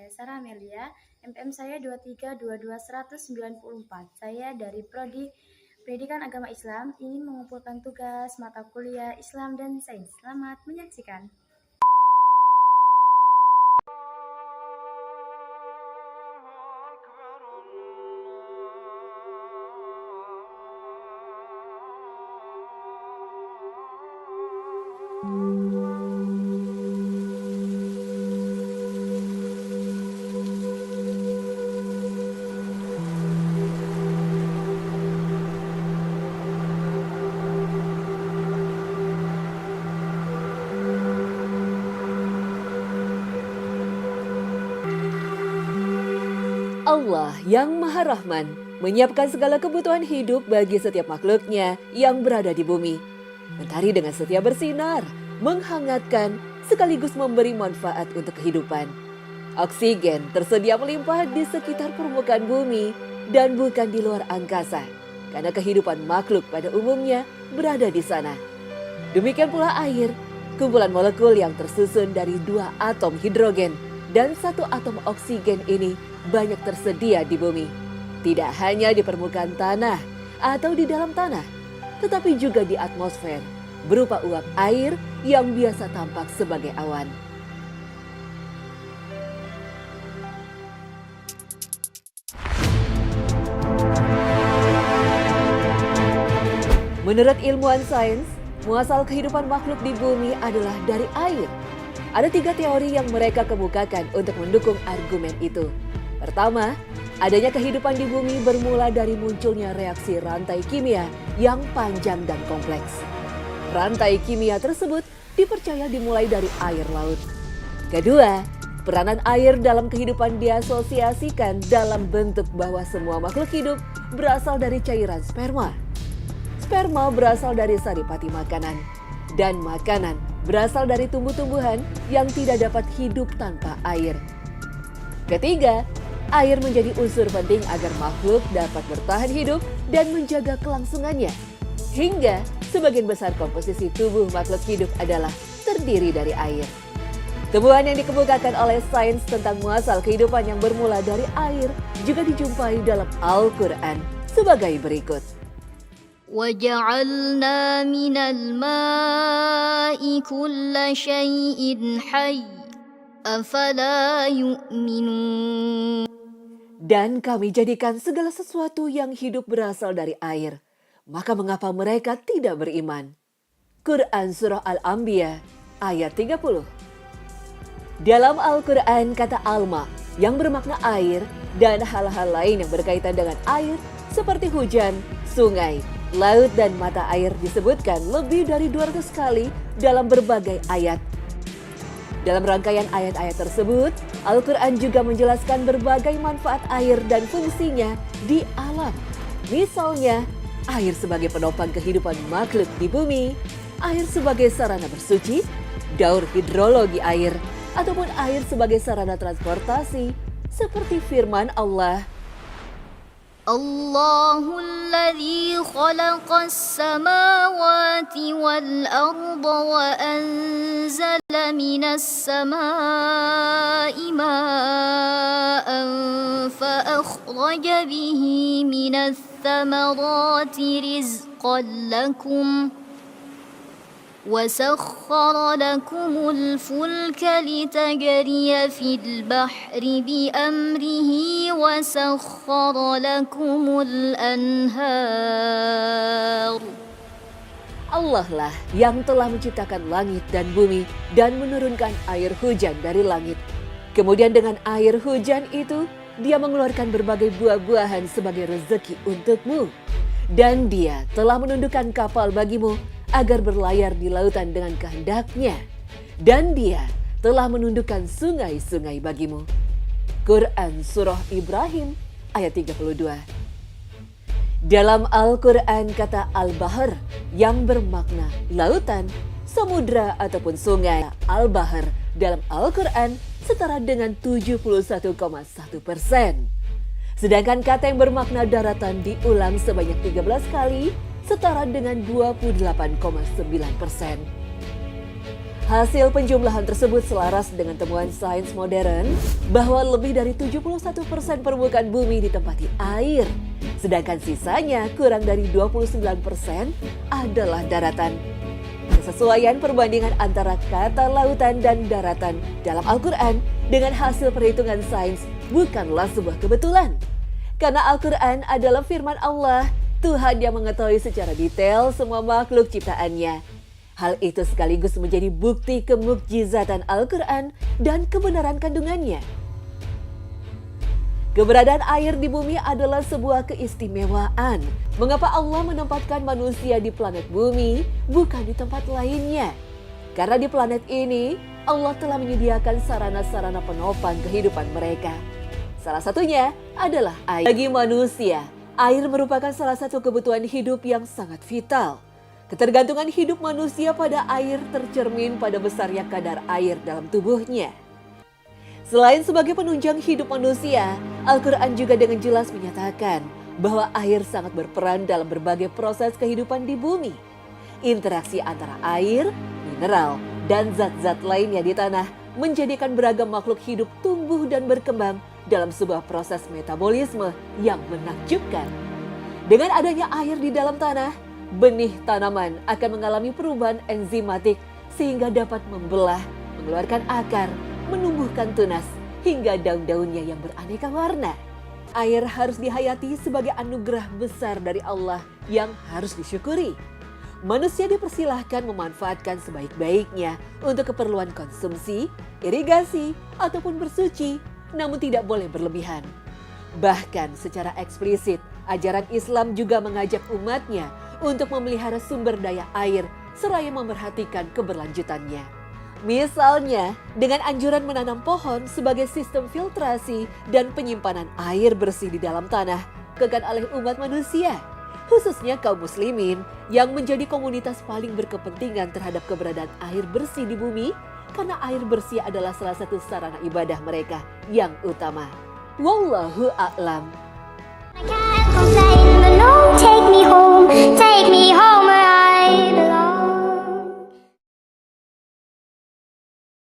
saya Sarah Amelia, MPM saya 2322194. Saya dari Prodi Pendidikan Agama Islam, ingin mengumpulkan tugas mata kuliah Islam dan Sains. Selamat menyaksikan. Allah yang Maha Rahman menyiapkan segala kebutuhan hidup bagi setiap makhluknya yang berada di bumi. Mentari dengan setia bersinar, menghangatkan sekaligus memberi manfaat untuk kehidupan. Oksigen tersedia melimpah di sekitar permukaan bumi dan bukan di luar angkasa, karena kehidupan makhluk pada umumnya berada di sana. Demikian pula air, kumpulan molekul yang tersusun dari 2 atom hidrogen dan 1 atom oksigen ini banyak tersedia di bumi. Tidak hanya di permukaan tanah atau di dalam tanah, tetapi juga di atmosfer berupa uap air yang biasa tampak sebagai awan. Menurut ilmuwan sains, muasal kehidupan makhluk di bumi adalah dari air. Ada 3 teori yang mereka kemukakan untuk mendukung argumen itu. Pertama, adanya kehidupan di bumi bermula dari munculnya reaksi rantai kimia yang panjang dan kompleks. Rantai kimia tersebut dipercaya dimulai dari air laut. Kedua, peranan air dalam kehidupan diasosiasikan dalam bentuk bahwa semua makhluk hidup berasal dari cairan sperma. Sperma berasal dari saripati makanan, dan makanan berasal dari tumbuh-tumbuhan yang tidak dapat hidup tanpa air. Ketiga, air menjadi unsur penting agar makhluk dapat bertahan hidup dan menjaga kelangsungannya. Hingga sebagian besar komposisi tubuh makhluk hidup adalah terdiri dari air. Temuan yang dikemukakan oleh sains tentang muasal kehidupan yang bermula dari air juga dijumpai dalam Al-Quran sebagai berikut. وَجَعَلْنَا مِنَ الْمَاءِ كُلَّ شَيْءٍ حَيٍّ أَفَلَا يُؤْمِنُونَ. Dan kami jadikan segala sesuatu yang hidup berasal dari air. Maka mengapa mereka tidak beriman? Quran Surah Al-Anbiya ayat 30. Dalam Al-Quran kata alma yang bermakna air dan hal-hal lain yang berkaitan dengan air seperti hujan, sungai, laut dan mata air disebutkan lebih dari 200 kali dalam berbagai ayat. Dalam rangkaian ayat-ayat tersebut, Al-Quran juga menjelaskan berbagai manfaat air dan fungsinya di alam. Misalnya, air sebagai penopang kehidupan makhluk di bumi, air sebagai sarana bersuci, daur hidrologi air, ataupun air sebagai sarana transportasi, seperti firman Allah, الله الذي خلق السماوات والأرض وأنزل من السماء ماء فأخرج به من الثمرات رزقا لكم وسخر لكم الفلك لتجري في البحر بأمره وسخر لكم الأنهار. Allah lah yang telah menciptakan langit dan bumi dan menurunkan air hujan dari langit. Kemudian dengan air hujan itu, Dia mengeluarkan berbagai buah-buahan sebagai rezeki untukmu. Dan Dia telah menundukkan kapal bagimu agar berlayar di lautan dengan kehendaknya. Dan Dia telah menundukkan sungai-sungai bagimu. Quran Surah Ibrahim ayat 32. Dalam Al-Quran kata Al-Bahr yang bermakna lautan, samudra ataupun sungai. Al-Bahr dalam Al-Quran setara dengan 71,1%. Sedangkan kata yang bermakna daratan diulang sebanyak 13 kali setara dengan 28,9%. Hasil penjumlahan tersebut selaras dengan temuan sains modern bahwa lebih dari 71% permukaan bumi ditempati air, sedangkan sisanya kurang dari 29% adalah daratan. Kesesuaian perbandingan antara kata lautan dan daratan dalam Al-Quran dengan hasil perhitungan sains bukanlah sebuah kebetulan. Karena Al-Quran adalah firman Allah, Tuhan yang mengetahui secara detail semua makhluk ciptaannya. Hal itu sekaligus menjadi bukti kemukjizatan Al-Quran dan kebenaran kandungannya. Keberadaan air di bumi adalah sebuah keistimewaan. Mengapa Allah menempatkan manusia di planet bumi, bukan di tempat lainnya? Karena di planet ini, Allah telah menyediakan sarana-sarana penopang kehidupan mereka. Salah satunya adalah air. Bagi manusia, air merupakan salah satu kebutuhan hidup yang sangat vital. Ketergantungan hidup manusia pada air tercermin pada besarnya kadar air dalam tubuhnya. Selain sebagai penunjang hidup manusia, Al-Quran juga dengan jelas menyatakan bahwa air sangat berperan dalam berbagai proses kehidupan di bumi. Interaksi antara air, mineral, dan zat-zat lainnya di tanah menjadikan beragam makhluk hidup tumbuh dan berkembang dalam sebuah proses metabolisme yang menakjubkan. Dengan adanya air di dalam tanah, benih tanaman akan mengalami perubahan enzimatik sehingga dapat membelah, mengeluarkan akar, menumbuhkan tunas, hingga daun-daunnya yang beraneka warna. Air harus dihayati sebagai anugerah besar dari Allah yang harus disyukuri. Manusia dipersilahkan memanfaatkan sebaik-baiknya untuk keperluan konsumsi, irigasi, ataupun bersuci, namun tidak boleh berlebihan. Bahkan secara eksplisit, ajaran Islam juga mengajak umatnya untuk memelihara sumber daya air seraya memperhatikan keberlanjutannya. Misalnya, dengan anjuran menanam pohon sebagai sistem filtrasi dan penyimpanan air bersih di dalam tanah, dilakukan oleh umat manusia, khususnya kaum muslimin yang menjadi komunitas paling berkepentingan terhadap keberadaan air bersih di bumi, karena air bersih adalah salah satu sarana ibadah mereka yang utama. Wallahu a'lam. Take me home where I belong.